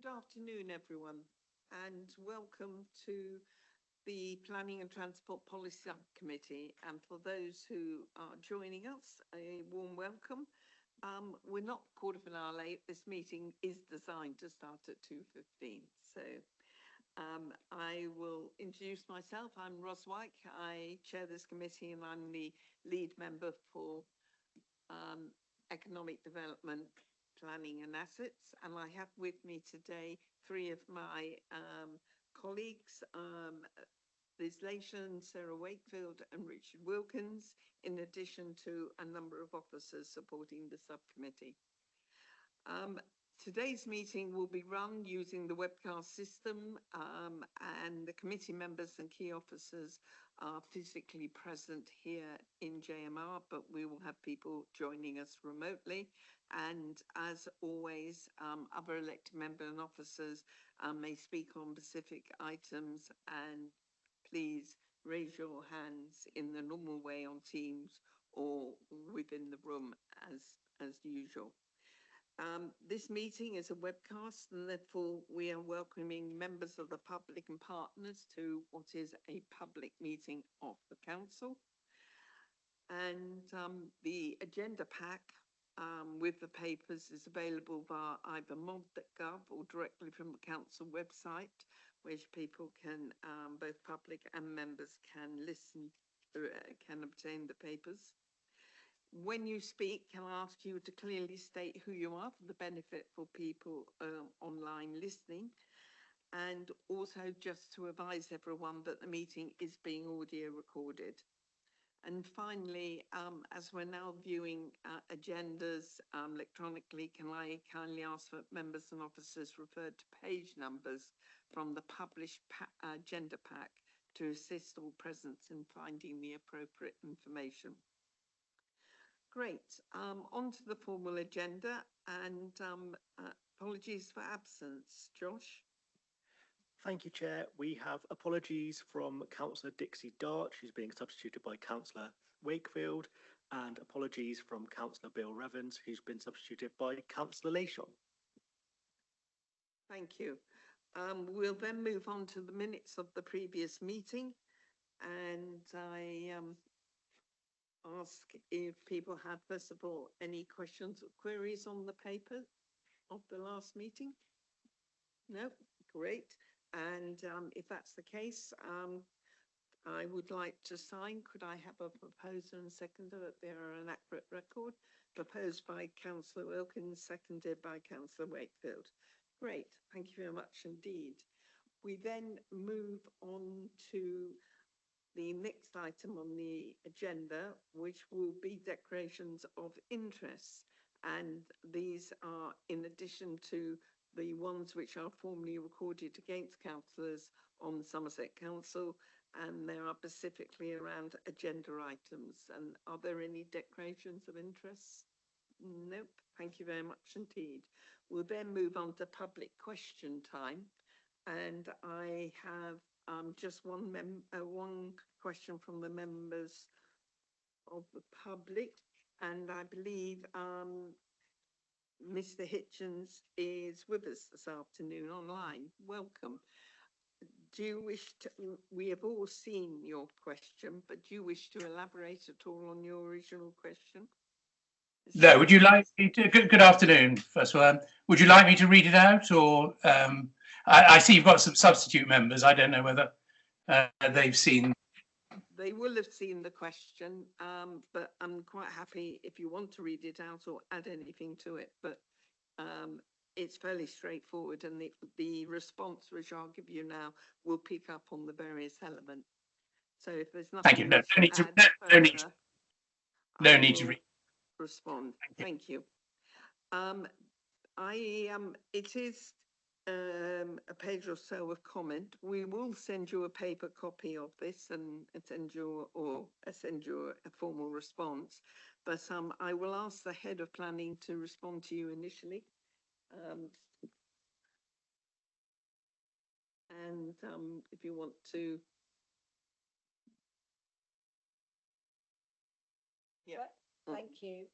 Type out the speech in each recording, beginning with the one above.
Good afternoon, everyone, and welcome to the Planning and Transport Policy Subcommittee. And for those who are joining us, a warm welcome. We're not a quarter of an hour late. This meeting is designed to start at 2:15. So I will introduce myself. I'm Ros Wyke. I chair this committee and I'm the lead member for economic development, planning and assets. And I have with me today three of my colleagues, Liz Lation, Sarah Wakefield and Richard Wilkins, in addition to a number of officers supporting the subcommittee. Today's meeting will be run using the webcast system, and the committee members and key officers are physically present here in JMR, but we will have people joining us remotely. And as always, other elected members and officers may speak on specific items, and please raise your hands in the normal way on Teams or within the room as usual. This meeting is a webcast, and therefore we are welcoming members of the public and partners to what is a public meeting of the council. And the agenda pack with the papers is available via either mod.gov or directly from the council website, which people can, both public and members can listen, can obtain the papers. When you speak, can I ask you to clearly state who you are for the benefit for people online listening, and also just to advise everyone that the meeting is being audio recorded. And finally, as we're now viewing agendas electronically, can I kindly ask that members and officers refer to page numbers from the published agenda pack to assist all present in finding the appropriate information. Great. On to the formal agenda, and apologies for absence. Josh? Thank you, Chair. We have apologies from Councillor Dixie Dart, who's being substituted by Councillor Wakefield, and apologies from Councillor Bill Revens, who's been substituted by Councillor Lation. Thank you. We'll then move on to the minutes of the previous meeting, and I ask if people have, first of all, any questions or queries on the paper of the last meeting. No? Great. And if that's the case, I would like to sign. Could I have a proposer and seconder that there are an accurate record? Proposed by Councillor Wilkins, seconded by Councillor Wakefield. Great. Thank you very much indeed. We then move on to the next item on the agenda, which will be declarations of interest. And these are in addition to the ones which are formally recorded against councillors on Somerset Council, and there are specifically around agenda items. And are there any declarations of interest? Nope. Thank you very much indeed. We'll then move on to public question time, and I have just one question from the members of the public, and I believe Mr. Hitchens is with us this afternoon online. Welcome. Do you wish to, we have all seen your question, but do you wish to elaborate at all on your original question? No, would you like me to, good afternoon, first of all, would you like me to read it out, or I see you've got some substitute members. I don't know whether they've seen. They will have seen the question, but I'm quite happy if you want to read it out or add anything to it, but it's fairly straightforward, and the response which I'll give you now will pick up on the various elements. So if there's nothing, thank you. No need to read. Respond. Thank you. It is a page or so of comment. We will send you a paper copy of this and send you a formal response. But I will ask the head of planning to respond to you initially. And if you want to. Yeah. Thank you.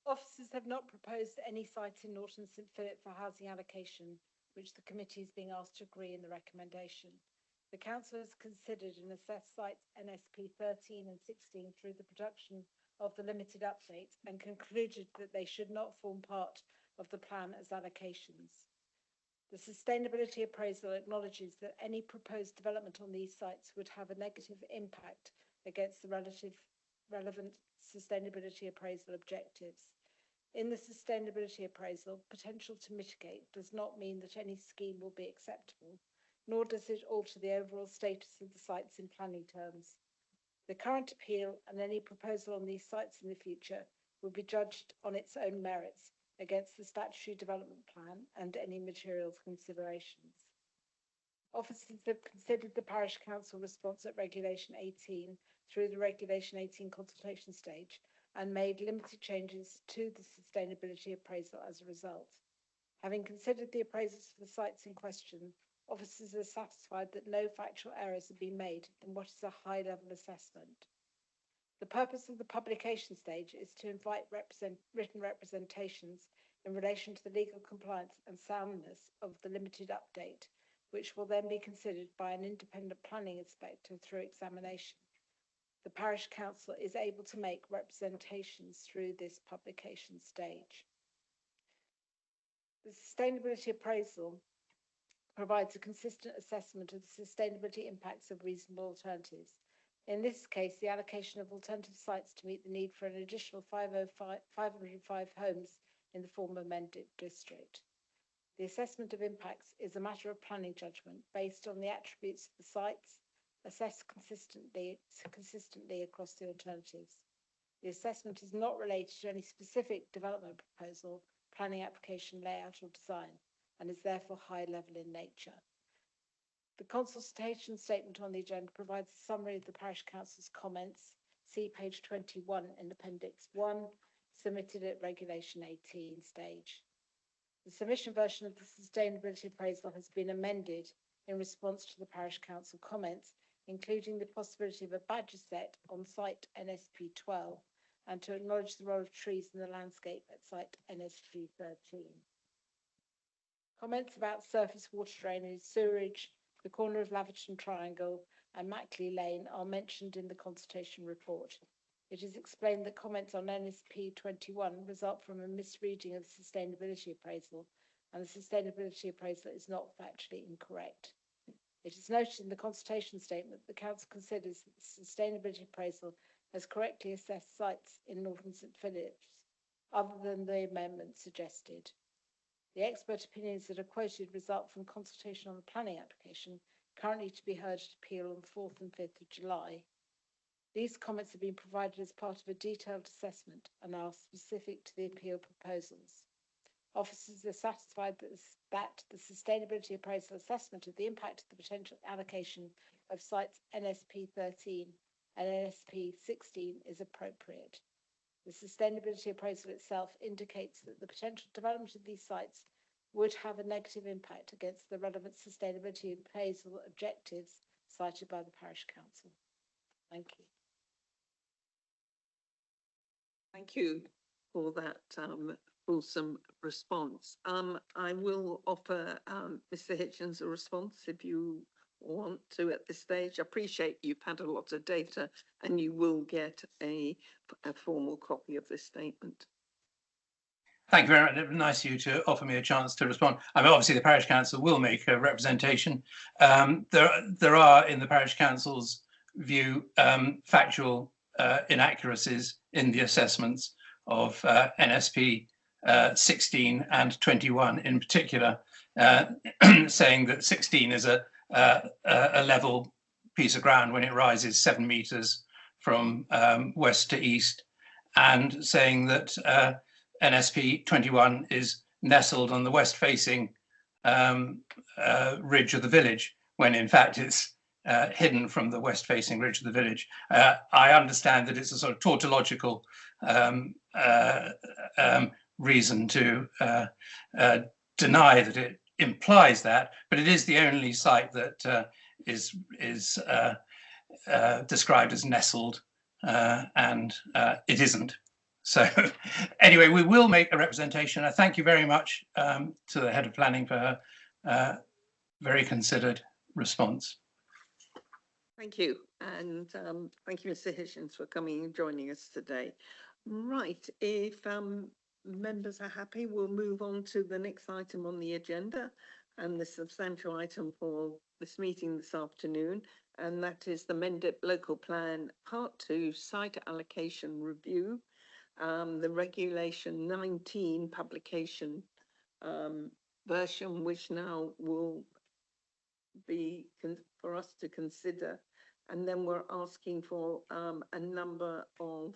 Officers have not proposed any site in Norton St Philip for housing allocation which the committee is being asked to agree in the recommendation. The council has considered and assessed sites NSP 13 and 16 through the production of the limited update and concluded that they should not form part of the plan as allocations. The sustainability appraisal acknowledges that any proposed development on these sites would have a negative impact against the relevant sustainability appraisal objectives. In the sustainability appraisal, potential to mitigate does not mean that any scheme will be acceptable, nor does it alter the overall status of the sites in planning terms. The current appeal and any proposal on these sites in the future will be judged on its own merits against the statutory development plan and any materials considerations. Officers have considered the Parish Council response at Regulation 18 through the Regulation 18 consultation stage and made limited changes to the sustainability appraisal as a result. Having considered the appraisals for the sites in question, officers are satisfied that no factual errors have been made in what is a high-level assessment. The purpose of the publication stage is to invite written representations in relation to the legal compliance and soundness of the limited update, which will then be considered by an independent planning inspector through examination. The Parish Council is able to make representations through this publication stage. The sustainability appraisal provides a consistent assessment of the sustainability impacts of reasonable alternatives. In this case, the allocation of alternative sites to meet the need for an additional 505 homes in the former Mendip district. The assessment of impacts is a matter of planning judgment based on the attributes of the sites, assessed consistently across the alternatives. The assessment is not related to any specific development proposal, planning application, layout or design, and is therefore high level in nature. The consultation statement on the agenda provides a summary of the Parish Council's comments. See page 21 in Appendix 1, submitted at Regulation 18 stage. The submission version of the sustainability appraisal has been amended in response to the Parish Council comments, including the possibility of a badger set on site NSP 12 and to acknowledge the role of trees in the landscape at site NSP 13. Comments about surface water drainage, sewerage, the corner of Laverton Triangle and Mackley Lane are mentioned in the consultation report. It is explained that comments on NSP 21 result from a misreading of the sustainability appraisal, and the sustainability appraisal is not factually incorrect. It is noted in the consultation statement that the Council considers that the sustainability appraisal has correctly assessed sites in Northern St Phillips, other than the amendment suggested. The expert opinions that are quoted result from consultation on the planning application, currently to be heard at appeal on the 4th and 5th of July. These comments have been provided as part of a detailed assessment and are specific to the appeal proposals. Officers are satisfied that the sustainability appraisal assessment of the impact of the potential allocation of sites NSP 13 and NSP 16 is appropriate. The sustainability appraisal itself indicates that the potential development of these sites would have a negative impact against the relevant sustainability appraisal objectives cited by the Parish Council. Thank you. Thank you for that fulsome response. I will offer Mr. Hitchens a response if you want to at this stage. I appreciate you've had a lot of data and you will get a formal copy of this statement. Thank you very much. Nice of you to offer me a chance to respond. I mean, obviously the Parish Council will make a representation. There are, in the Parish Council's view, factual inaccuracies in the assessments of NSP 16 and 21 in particular, saying that 16 is a level piece of ground when it rises 7 meters from west to east, and saying that NSP 21 is nestled on the west-facing ridge of the village, when in fact it's hidden from the west-facing ridge of the village. I understand that it's a sort of tautological reason to deny that it implies that, but it is the only site that is described as nestled, and it isn't. So anyway, we will make a representation. I thank you very much to the head of planning for her very considered response. Thank you. And thank you, Mr. Hitchens, for coming and joining us today. Right, if members are happy, we'll move on to the next item on the agenda and the substantial item for this meeting this afternoon. And that is the Mendip Local Plan Part 2 Site Allocation Review, the Regulation 19 publication version, which now will be for us to consider. And then we're asking for a number of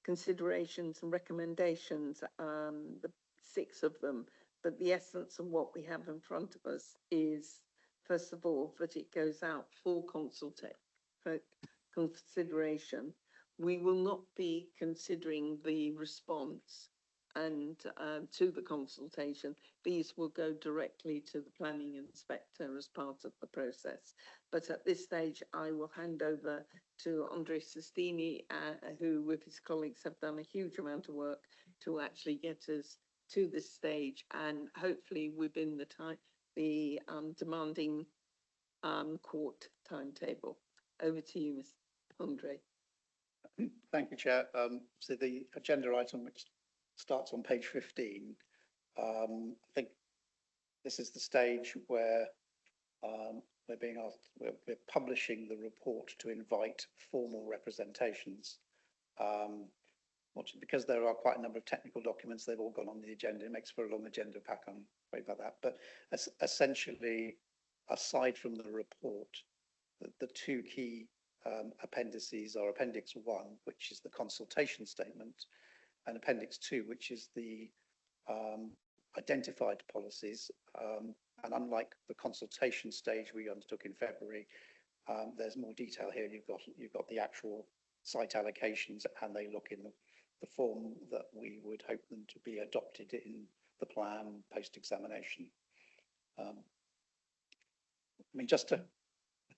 considerations and recommendations, the 6 of them. But the essence of what we have in front of us is, first of all, that it goes out for consideration. We will not be considering the response and to the consultation. These will go directly to the planning inspector as part of the process. But at this stage, I will hand over to Andre Sestini, who with his colleagues have done a huge amount of work to actually get us to this stage, and hopefully within the demanding court timetable. Over to you, Ms. Andre. Thank you, Chair. So the agenda item, which starts on page 15, I think this is the stage where we're being asked, we're publishing the report to invite formal representations. Because there are quite a number of technical documents, they've all gone on the agenda. It makes for a long agenda pack, I'm afraid about that. But essentially, aside from the report, the 2 key appendices are Appendix 1, which is the consultation statement, and Appendix 2, which is the identified policies. And unlike the consultation stage we undertook in February, there's more detail here. You've got the actual site allocations, and they look in the form that we would hope them to be adopted in the plan post-examination. I mean, just to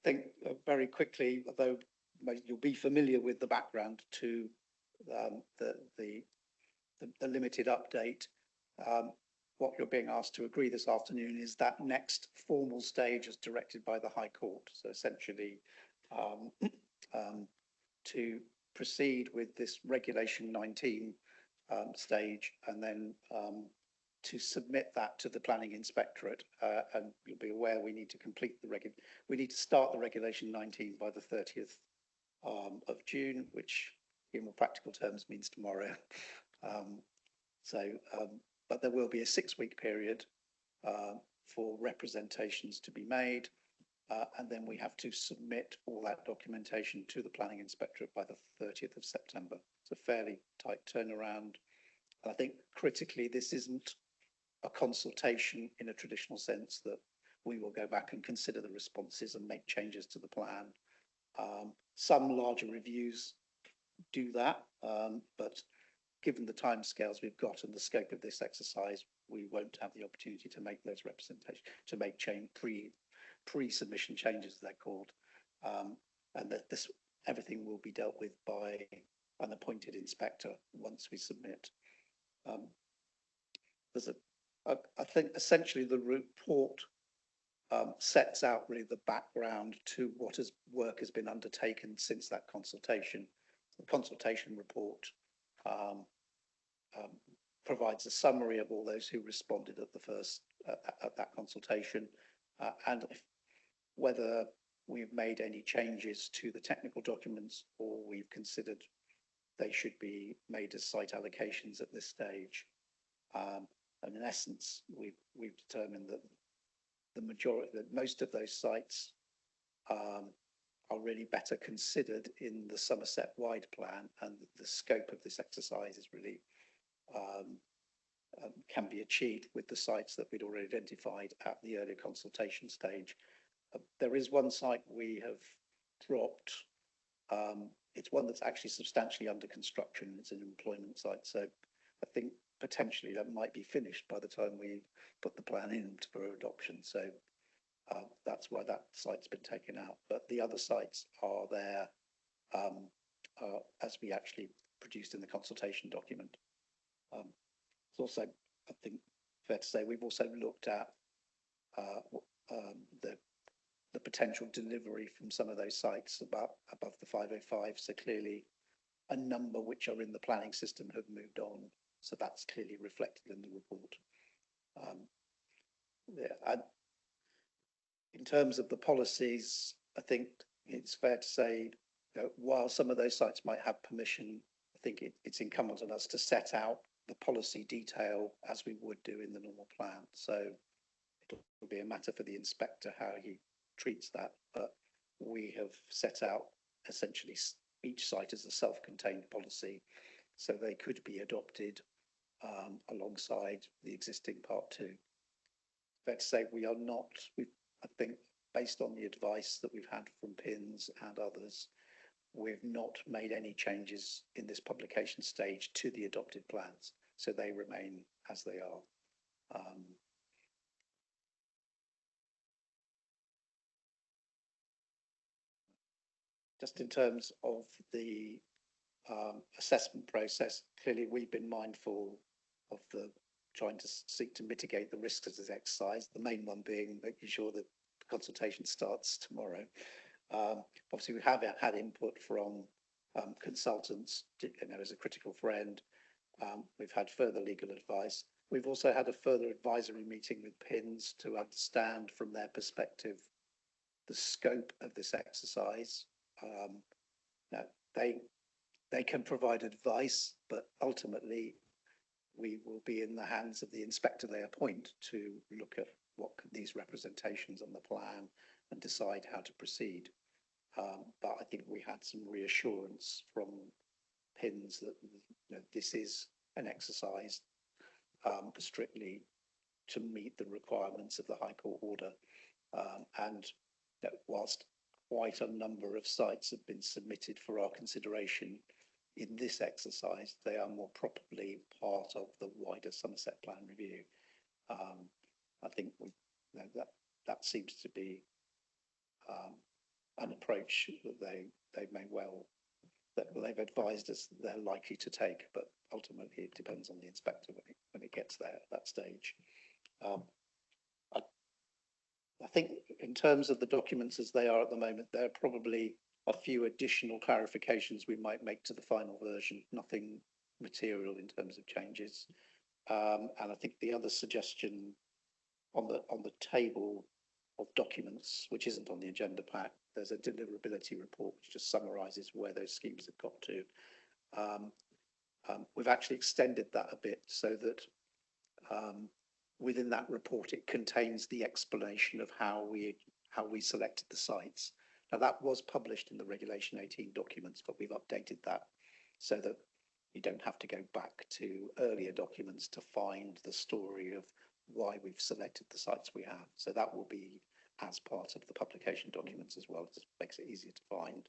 think very quickly, although you'll be familiar with the background to the limited update, what you're being asked to agree this afternoon is that next formal stage as directed by the High Court. So essentially, to proceed with this Regulation 19 stage, and then to submit that to the Planning Inspectorate. And you'll be aware we need to complete we need to start the Regulation 19 by the 30th of June, which in more practical terms means tomorrow. But there will be a 6-week period for representations to be made. And then we have to submit all that documentation to the Planning Inspectorate by the 30th of September. It's a fairly tight turnaround. And I think critically, this isn't a consultation in a traditional sense that we will go back and consider the responses and make changes to the plan. Some larger reviews do that, but given the timescales we've got and the scope of this exercise, we won't have the opportunity to make those representations, to make pre-submission changes, as they're called, and that everything will be dealt with by an appointed inspector once we submit. I think essentially the report sets out really the background to what work has been undertaken since that consultation. The consultation report provides a summary of all those who responded at the first at that consultation, and whether we've made any changes to the technical documents or we've considered they should be made as site allocations at this stage. And in essence, we've determined that most of those sites are really better considered in the Somerset wide plan, and the scope of this exercise is really can be achieved with the sites that we'd already identified at the earlier consultation stage. There is one site we have dropped. It's one that's actually substantially under construction. It's an employment site, so I think potentially that might be finished by the time we put the plan in for adoption. So that's why that site's been taken out. But the other sites are there as we actually produced in the consultation document. It's also, I think, fair to say we've also looked at the potential delivery from some of those sites above the 505. So clearly a number which are in the planning system have moved on. So that's clearly reflected in the report. In terms of the policies, I think it's fair to say that while some of those sites might have permission, I think it's incumbent on us to set out the policy detail as we would do in the normal plan. So it'll be a matter for the inspector how he treats that, but we have set out essentially each site as a self-contained policy, so they could be adopted alongside the existing Part 2. Fair to say we are not, I think, based on the advice that we've had from PINS and others, we've not made any changes in this publication stage to the adopted plans, so they remain as they are. Just in terms of the assessment process, clearly we've been mindful of trying to seek to mitigate the risks of this exercise, the main one being making sure that the consultation starts tomorrow. Obviously, we have had input from consultants, as a critical friend. We've had further legal advice. We've also had a further advisory meeting with PINS to understand from their perspective the scope of this exercise. Now, they can provide advice, but ultimately we will be in the hands of the inspector they appoint to look at what these representations on the plan and decide how to proceed. But I think we had some reassurance from PINS that this is an exercise strictly to meet the requirements of the High Court order. And that whilst quite a number of sites have been submitted for our consideration in this exercise, they are more properly part of the wider Somerset Plan review. I think that seems to be an approach that they may well, that they've advised us they're likely to take, but ultimately it depends on the inspector when it gets there at that stage. I think in terms of the documents as they are at the moment, there are probably a few additional clarifications we might make to the final version, nothing material in terms of changes. And I think the other suggestion on the table of documents, which isn't on the agenda pack, there's a deliverability report which just summarises where those schemes have got to. We've actually extended that a bit so that within that report it contains the explanation of how we selected the sites. Now that was published in the Regulation 18 documents, but we've updated that so that you don't have to go back to earlier documents to find the story of why we've selected the sites we have. So that will be as part of the publication documents as well. It just makes it easier to find.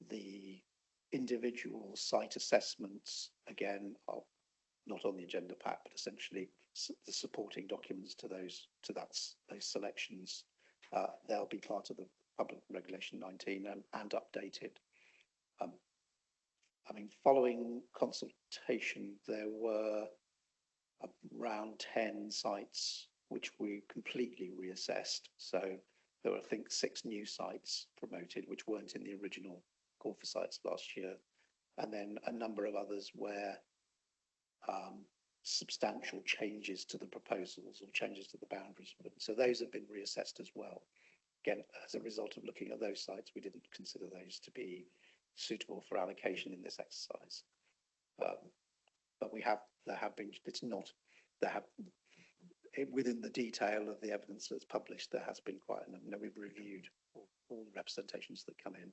The individual site assessments, again, are not on the agenda pack, but essentially the supporting documents to those selections. They'll be part of the Public Regulation 19 and updated. I mean, following consultation, there were around 10 sites which we completely reassessed. So there were, I think, 6 new sites promoted, which weren't in the original call for sites last year. And then a number of others where substantial changes to the proposals or changes to the boundaries. So those have been reassessed as well. Again, as a result of looking at those sites, we didn't consider those to be suitable for allocation in this exercise. But within the detail of the evidence that's published, there has been quite a number. We've reviewed all the representations that come in.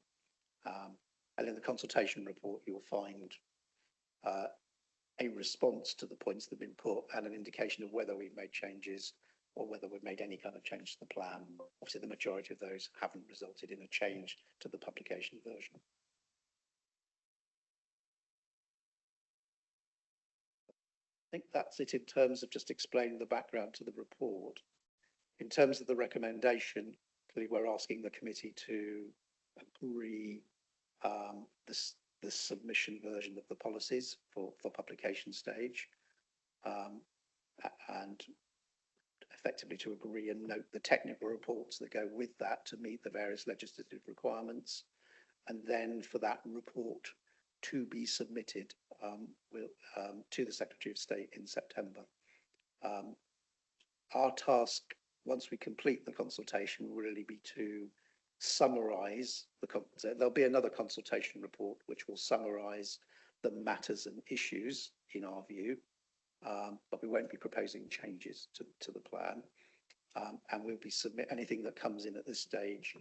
And in the consultation report, you'll find a response to the points that have been put and an indication of whether we've made changes or whether we've made any kind of change to the plan. Obviously, the majority of those haven't resulted in a change to the publication version. I think that's it in terms of just explaining the background to the report. In terms of the recommendation, clearly we're asking the committee to agree the submission version of the policies for publication stage. and effectively to agree and note the technical reports that go with that to meet the various legislative requirements. And then for that report to be submitted to the Secretary of State in September. Our task, once we complete the consultation, will really be to summarise there'll be another consultation report which will summarise the matters and issues in our view, but we won't be proposing changes to the plan. And we'll be anything that comes in at this stage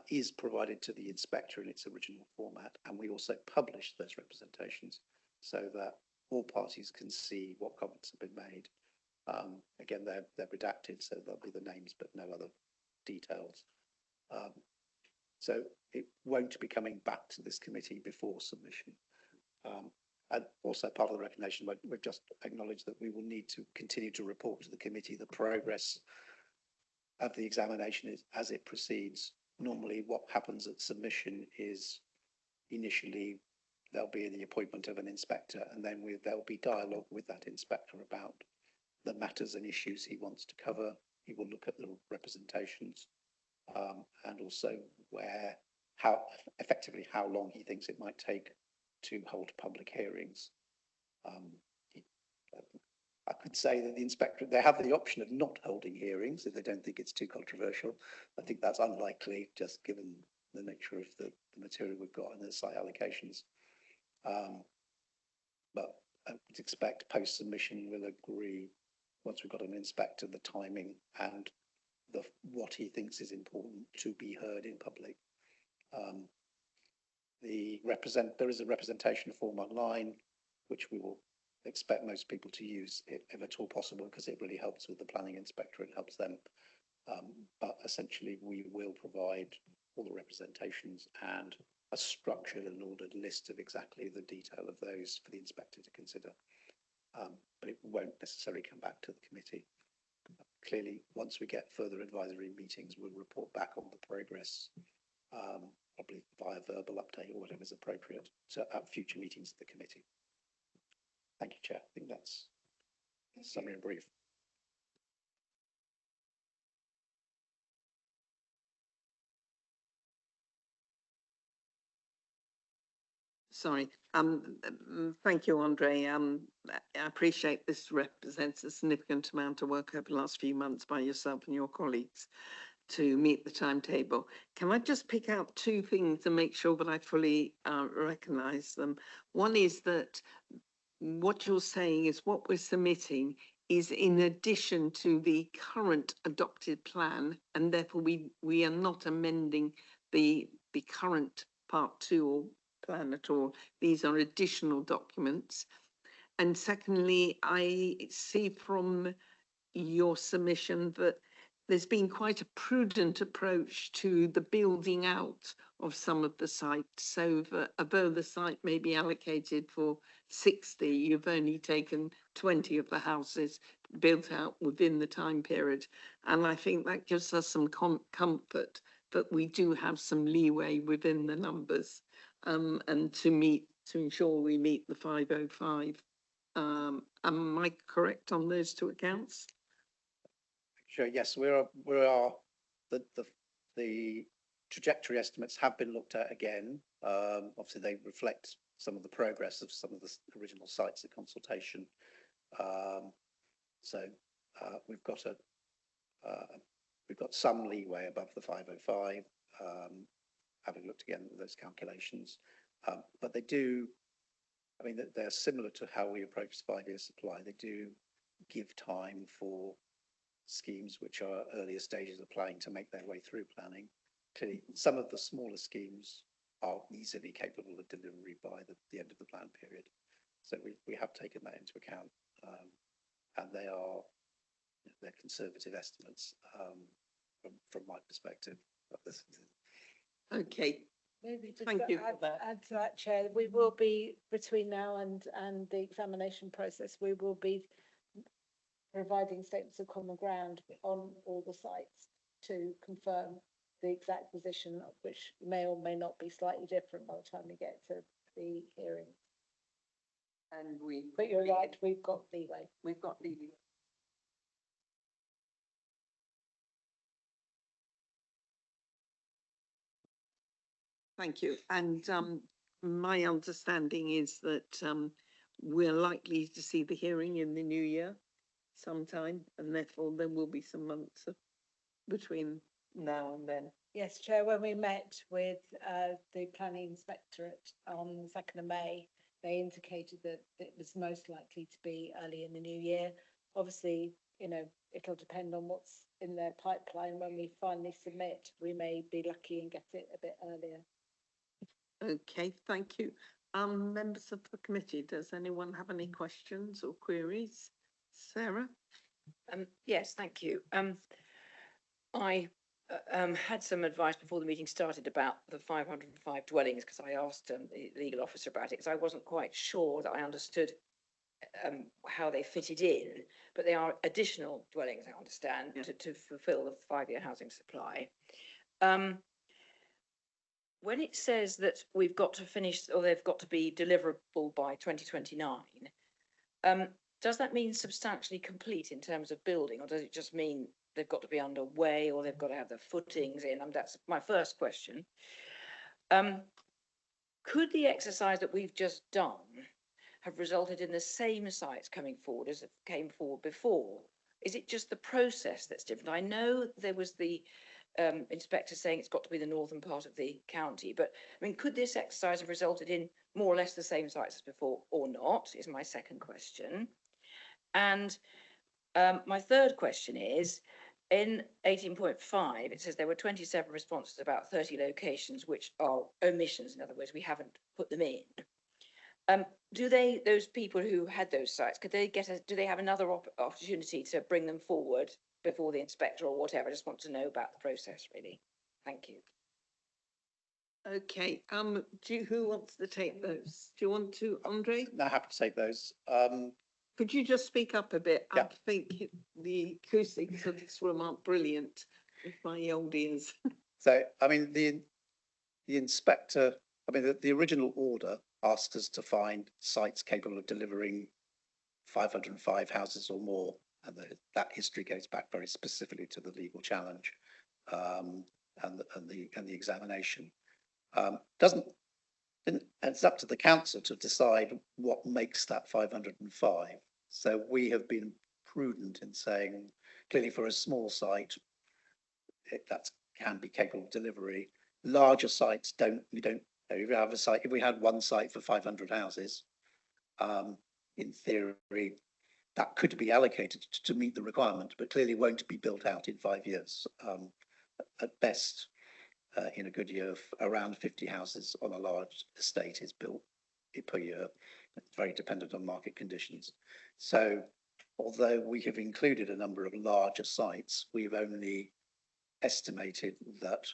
is provided to the inspector in its original format, and we also publish those representations so that all parties can see what comments have been made. Again, they're redacted, so there'll be the names but no other details. So it won't be coming back to this committee before submission. And also part of the recommendation, we've just acknowledged that we will need to continue to report to the committee the progress of the examination as it proceeds. Normally what happens at submission is initially there'll be the appointment of an inspector, and then there'll be dialogue with that inspector about the matters and issues he wants to cover. He will look at the representations and also how long he thinks it might take to hold public hearings. I could say that the inspector, they have the option of not holding hearings if they don't think it's too controversial. I think that's unlikely, just given the nature of the material we've got and the site allocations. But I would expect post-submission we'll agree, once we've got an inspector, the timing and what he thinks is important to be heard in public. There is a representation form online, which we will expect most people to use if at all possible, because it really helps with the planning inspector and helps them. But essentially, we will provide all the representations and a structured and ordered list of exactly the detail of those for the inspector to consider. But it won't necessarily come back to the committee. Clearly, once we get further advisory meetings, we'll report back on the progress, probably via verbal update or whatever is appropriate at future meetings of the committee. Thank you, Chair. I think that's summary and brief. Sorry. Thank you, Andre. I appreciate this represents a significant amount of work over the last few months by yourself and your colleagues to meet the timetable. Can I just pick out two things to make sure that I fully recognise them? One is that what you're saying is what we're submitting is in addition to the current adopted plan, and therefore we are not amending the current part 2 or plan at all. These are additional documents. And secondly, I see from your submission that there's been quite a prudent approach to the building out of some of the sites, so that although the site may be allocated for 60, you've only taken 20 of the houses built out within the time period. And I think that gives us some comfort that we do have some leeway within the numbers, and to ensure we meet the 505. Am I correct on those two accounts? Sure. Yes, the trajectory estimates have been looked at again. Obviously, they reflect some of the progress of some of the original sites of consultation. So we've got some leeway above the 505, having looked again at those calculations. But they do, I mean, they're similar to how we approach 5-year supply. They do give time for schemes which are earlier stages of planning to make their way through planning. Clearly, some of the smaller schemes are easily capable of delivery by the end of the plan period. So we have taken that into account, and they're conservative estimates from my perspective of this. Okay. Maybe just Thank to you for that. add to that, Chair, we will be, between now and the examination process, we will be providing statements of common ground on all the sites to confirm the exact position, which may or may not be slightly different by the time we get to the hearing. And But you're right, we've got leeway. we've got leeway. Thank you. And my understanding is that we're likely to see the hearing in the new year sometime, and therefore there will be some months between now and then. Yes, Chair, when we met with the planning inspectorate on the 2nd of May, they indicated that it was most likely to be early in the new year. Obviously, you know, it'll depend on what's in their pipeline. When we finally submit, we may be lucky and get it a bit earlier. Okay, thank you. Members of the committee, does anyone have any questions or queries? Sarah? Yes, thank you. I had some advice before the meeting started about the 505 dwellings, because I asked the legal officer about it, because I wasn't quite sure that I understood how they fitted in, but they are additional dwellings, I understand, to fulfil the 5-year housing supply. When it says that we've got to finish, or they've got to be deliverable by 2029, does that mean substantially complete in terms of building, or does it just mean they've got to be underway, or they've got to have the footings in? That's my first question. Could the exercise that we've just done have resulted in the same sites coming forward as came forward before? Is it just the process that's different? I know there was the inspector saying it's got to be the northern part of the county, but I mean, could this exercise have resulted in more or less the same sites as before, or not, is my second question. And my third question is, in 18.5, it says there were 27 responses about 30 locations, which are omissions. In other words, we haven't put them in. Do those people who had those sites, do they have another opportunity to bring them forward before the inspector or whatever? I just want to know about the process, really. Thank you. Okay, who wants to take those? Do you want to, Andre? No, happy to take those. Could you just speak up a bit? Yeah. I think the acoustics of this room aren't brilliant with my old ears. So, I mean, the inspector, I mean, the original order asked us to find sites capable of delivering 505 houses or more, and that history goes back very specifically to the legal challenge and the examination. It's up to the council to decide what makes that 505. So we have been prudent in saying, clearly for a small site, that can be capable of delivery. Larger sites if you have a site, if we had one site for 500 houses, in theory, that could be allocated to meet the requirement, but clearly won't be built out in 5 years. At best, in a good year, around 50 houses on a large estate is built per year. It's very dependent on market conditions. So although we have included a number of larger sites, we've only estimated that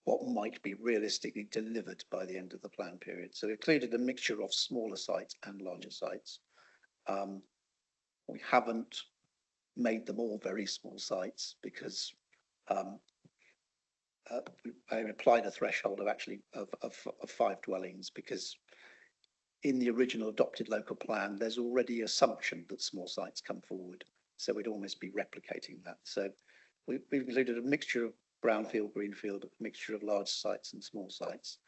what might be realistically delivered by the end of the plan period. So we included a mixture of smaller sites and larger sites. We haven't made them all very small sites because I applied a threshold of 5 dwellings, because in the original adopted local plan, there's already assumption that small sites come forward. So we'd almost be replicating that. So we've included a mixture of brownfield, greenfield, a mixture of large sites and small sites,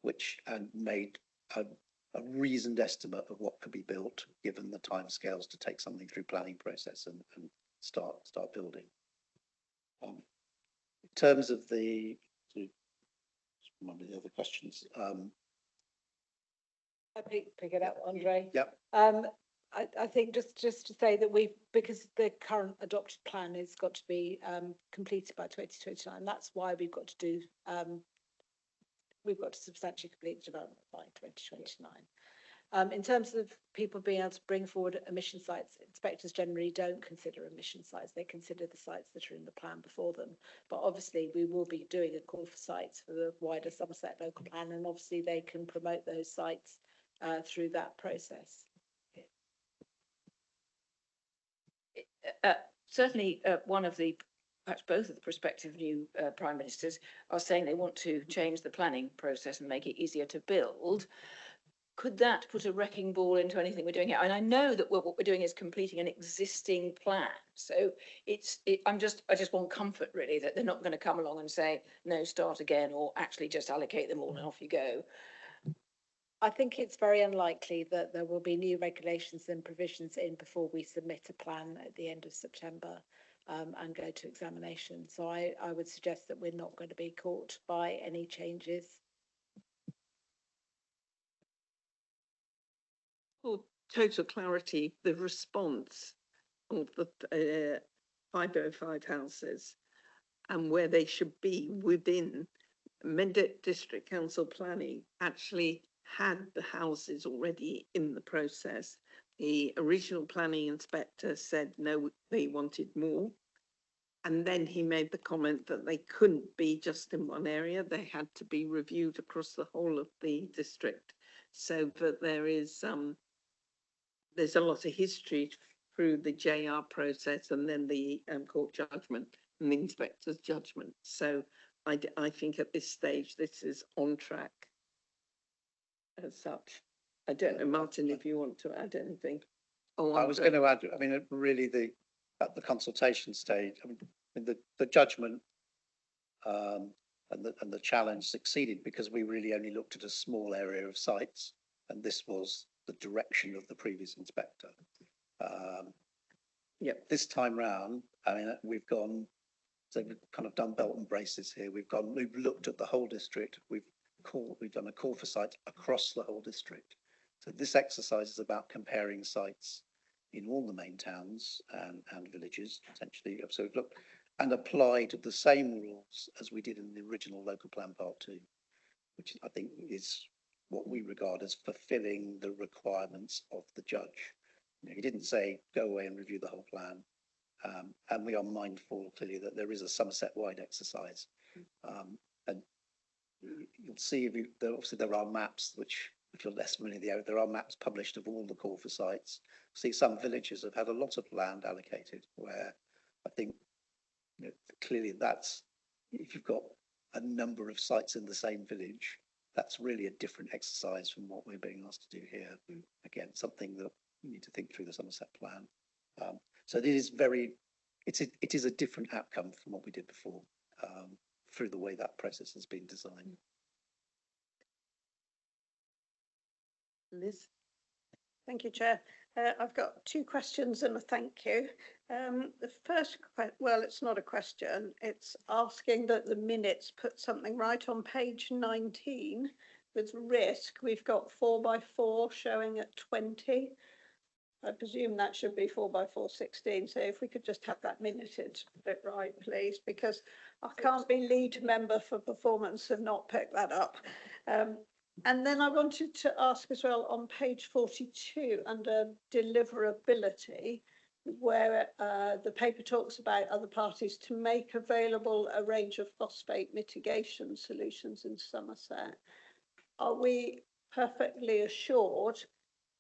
which made a reasoned estimate of what could be built given the timescales to take something through planning process and start building. In terms of the other questions. I pick it up, Andre. Yep. I think just to say that because the current adopted plan has got to be completed by 2029, that's why we've got to substantially complete the development by 2029. In terms of people being able to bring forward emission sites, inspectors generally don't consider emission sites. They consider the sites that are in the plan before them. But obviously we will be doing a call for sites for the wider Somerset local plan, and obviously they can promote those sites through that process. Certainly one of the, perhaps both of the prospective new prime ministers are saying they want to change the planning process and make it easier to build. could that put a wrecking ball into anything we're doing here? And I know that what we're doing is completing an existing plan. So I just want comfort really that they're not going to come along and say, no, start again, or actually just allocate them all and off you go. I think it's very unlikely that there will be new regulations and provisions in before we submit a plan at the end of September and go to examination. So I would suggest that we're not going to be caught by any changes. For total clarity, the response of the 505 houses and where they should be within Mendip District Council planning actually had the houses already in the process. The original planning inspector said no, they wanted more. And then he made the comment that they couldn't be just in one area. They had to be reviewed across the whole of the district. So that there's a lot of history through the JR process and then the court judgment and the inspector's judgment. So I think at this stage, this is on track as such. I don't know, Martin, if you want to add anything. Oh, I was going to add, I mean, really at the consultation stage, I mean, the judgment and the challenge succeeded because we really only looked at a small area of sites, and this was the direction of the previous inspector. This time round, I mean, we've kind of done belt and braces here. We've looked at the whole district. We've done a call for sites across the whole district. So this exercise is about comparing sites in all the main towns and villages, essentially. So we've looked and applied the same rules as we did in the original local plan part 2, which I think is what we regard as fulfilling the requirements of the judge. He didn't say go away and review the whole plan. And we are mindful clearly that there is a Somerset-wide exercise. And you'll see, obviously there are maps which, if you're less familiar, there are maps published of all the call for sites. See, some villages have had a lot of land allocated where I think clearly that's, if you've got a number of sites in the same village, that's really a different exercise from what we're being asked to do here. Again, something that we need to think through the Somerset plan. So it is a different outcome from what we did before through the way that process has been designed. Liz? Thank you, Chair. I've got 2 questions and a thank you. The first, well, it's not a question. It's asking that the minutes put something right on page 19 with risk. We've got 4x4 showing at 20. I presume that should be 4x4 16. So if we could just have that minuted bit right, please, because I can't be lead member for performance and not pick that up. And then I wanted to ask as well on page 42 under deliverability, where the paper talks about other parties to make available a range of phosphate mitigation solutions in Somerset. Are we perfectly assured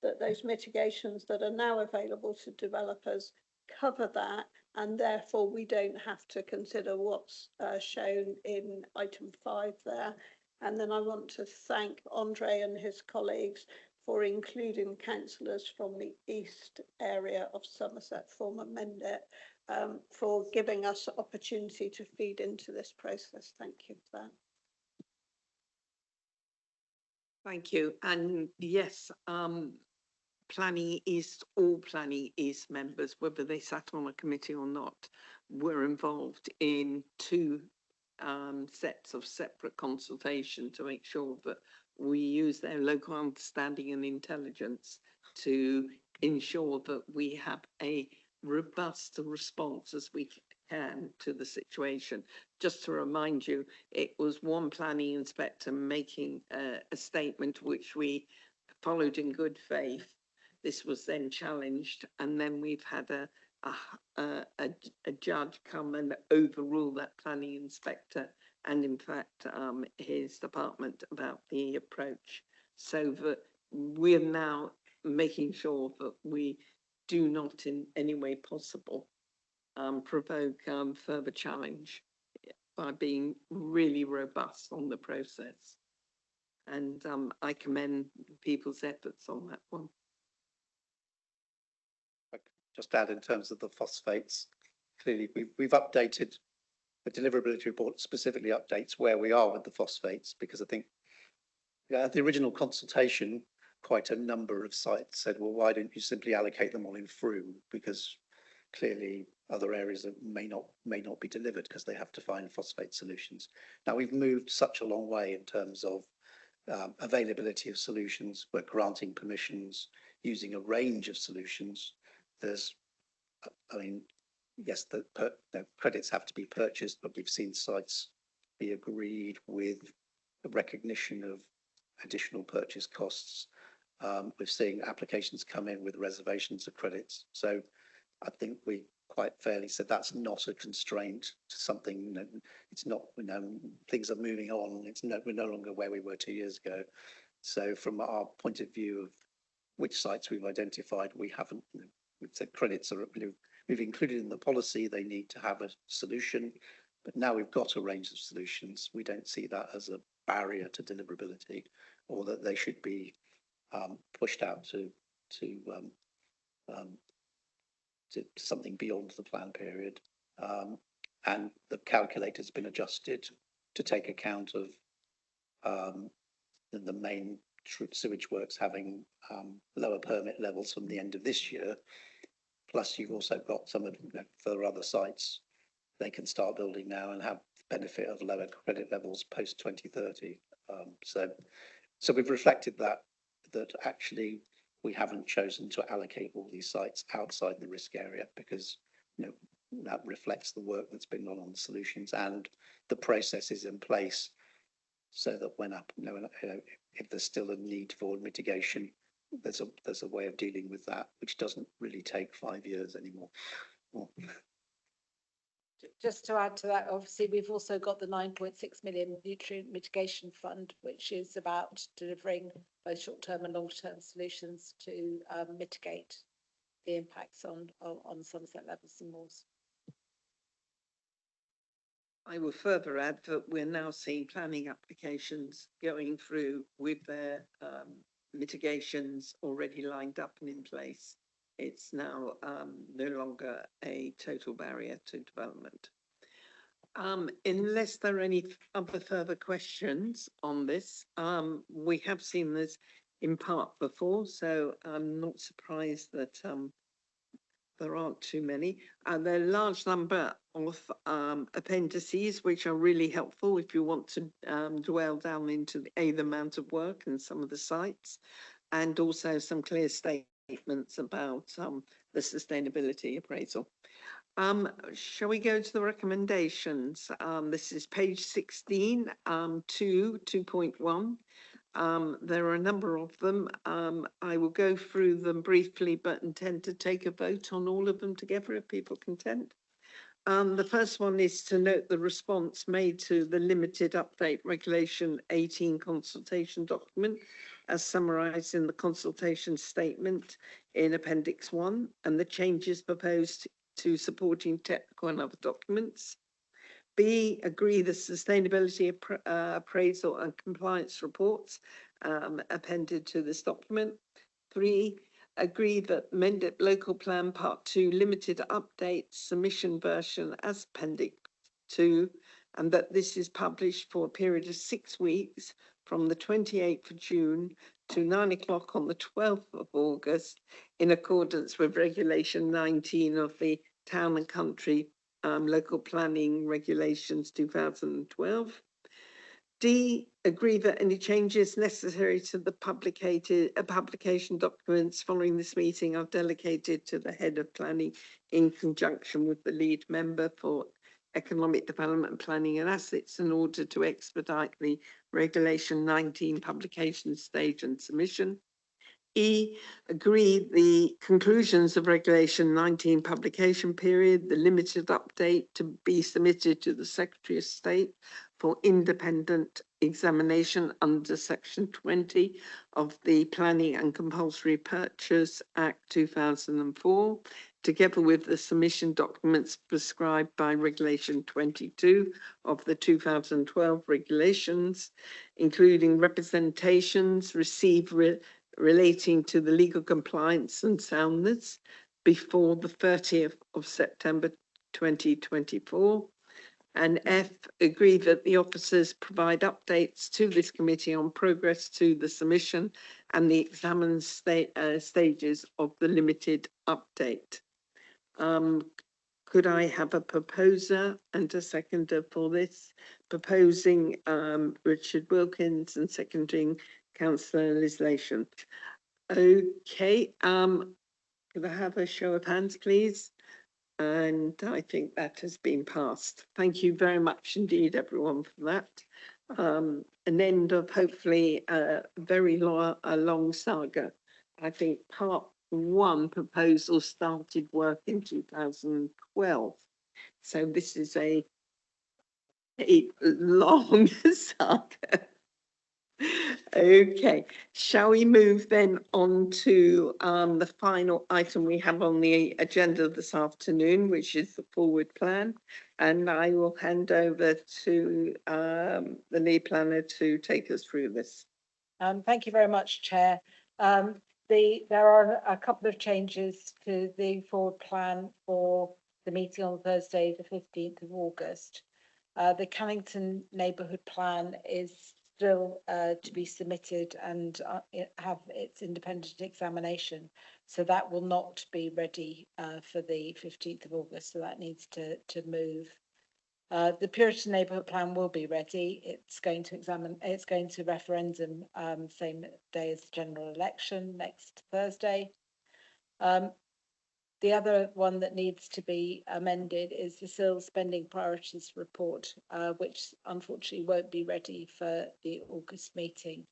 that those mitigations that are now available to developers cover that, and therefore we don't have to consider what's shown in item 5 there? And then I want to thank Andre and his colleagues for including councillors from the east area of Somerset, former Mendip, for giving us the opportunity to feed into this process. Thank you for that. Thank you. And yes, Planning East, all Planning East members, whether they sat on a committee or not, were involved in 2 sets of separate consultation to make sure that we use their local understanding and intelligence to ensure that we have a robust response as we can to the situation. Just to remind you, it was one planning inspector making a statement which we followed in good faith. This was then challenged, and then we've had a judge come and overrule that planning inspector and in fact his department about the approach, so that we're now making sure that we do not in any way possible provoke further challenge by being really robust on the process. And I commend people's efforts on that one. Just add in terms of the phosphates, clearly we've updated the deliverability report, specifically updates where we are with the phosphates, because I think the original consultation, quite a number of sites said, well, why don't you simply allocate them all in Frome? Because clearly other areas that may not be delivered because they have to find phosphate solutions. Now we've moved such a long way in terms of availability of solutions. We're granting permissions using a range of solutions. There's, I mean, yes, the credits have to be purchased, but we've seen sites be agreed with the recognition of additional purchase costs. We're seeing applications come in with reservations of credits. So I think we quite fairly said that's not a constraint to something, you know, it's not, you know, things are moving on. We're no longer where we were 2 years ago. So from our point of view of which sites we've identified, we haven't, you know, we've said credits are, we've included in the policy, they need to have a solution, but now we've got a range of solutions. We don't see that as a barrier to deliverability, or that they should be pushed out to something beyond the plan period. And the calculator's been adjusted to take account of the main sewage works having lower permit levels from the end of this year. Plus you've also got some of, you know, for other sites, they can start building now and have the benefit of lower credit levels post 2030. So we've reflected that actually we haven't chosen to allocate all these sites outside the risk area because, you know, that reflects the work that's been done on the solutions and the processes in place, so that when if there's still a need for mitigation, there's a way of dealing with that, which doesn't really take 5 years anymore. Just to add to that, obviously, we've also got the 9.6 million nutrient mitigation fund, which is about delivering both short-term and long-term solutions to mitigate the impacts on Somerset levels and moors. I will further add that we're now seeing planning applications going through with their mitigations already lined up and in place. It's now no longer a total barrier to development. Unless there are any other further questions on this, we have seen this in part before, so I'm not surprised that there aren't too many. There are a large number of appendices which are really helpful if you want to dwell down into the amount of work and some of the sites, and also some clear statements about the sustainability appraisal. Shall we go to the recommendations? This is page 16, 2.1. There are a number of them. I will go through them briefly, but intend to take a vote on all of them together if people are content. The first one is to note the response made to the limited update regulation 18 consultation document as summarised in the consultation statement in Appendix 1 and the changes proposed to supporting technical and other documents. B, agree the sustainability appraisal and compliance reports appended to this document. 3, agree that Mendip Local Plan Part 2 limited update submission version as Appendix 2, and that this is published for a period of 6 weeks from the 28th of June to 9 o'clock on the 12th of August in accordance with Regulation 19 of the Town and Country Local Planning Regulations 2012. D, agree that any changes necessary to the publication documents following this meeting are delegated to the head of planning in conjunction with the lead member for economic development planning and assets in order to expedite the Regulation 19 publication stage and submission. E, agree the conclusions of Regulation 19 publication period, the limited update to be submitted to the Secretary of State for independent examination under Section 20 of the Planning and Compulsory Purchase Act 2004, together with the submission documents prescribed by Regulation 22 of the 2012 regulations, including representations received relating to the legal compliance and soundness before the 30th of September 2024. And F, agree that the officers provide updates to this committee on progress to the submission and the examined stages of the limited update. Could I have a proposer and a seconder for this? Proposing Richard Wilkins and seconding Councillor Legislation. Okay, could I have a show of hands, please? And I think that has been passed. Thank you very much indeed, everyone, for that. An end of hopefully a very long saga. I think part one proposal started work in 2012. So this is a long saga. Okay, shall we move then on to the final item we have on the agenda this afternoon, which is the forward plan. And I will hand over to the lead planner to take us through this. Thank you very much, Chair. There are a couple of changes to the forward plan for the meeting on Thursday, the 15th of August. The Cannington Neighbourhood Plan is still to be submitted and have its independent examination. So that will not be ready for the 15th of August. So that needs to move. The Puriton Neighbourhood Plan will be ready. It's going to referendum same day as the general election next Thursday. The other one that needs to be amended is the SIL spending priorities report, which unfortunately won't be ready for the August meeting.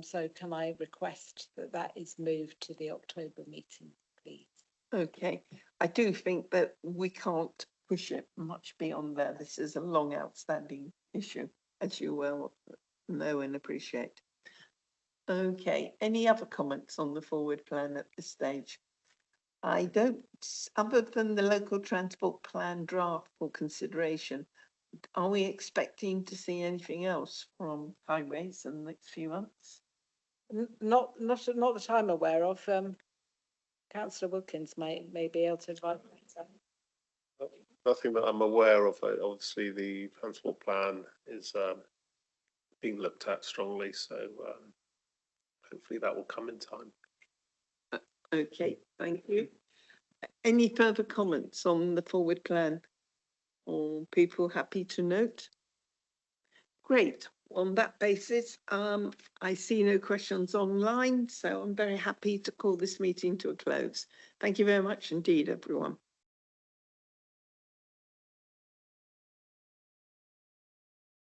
So can I request that that is moved to the October meeting, please? Okay, I do think that we can't push it much beyond there. This is a long outstanding issue, as you well know and appreciate. Okay, any other comments on the forward plan at this stage? I don't, other than the local transport plan draft for consideration, are we expecting to see anything else from highways in the next few months? Not that I'm aware of. Councillor Wilkins may be able to advise. Nothing that I'm aware of. Obviously, the transport plan is being looked at strongly, so hopefully that will come in time. Okay, thank you. Any further comments on the forward plan? Or people happy to note? Great. On that basis, I see no questions online, so I'm very happy to call this meeting to a close. Thank you very much indeed, everyone.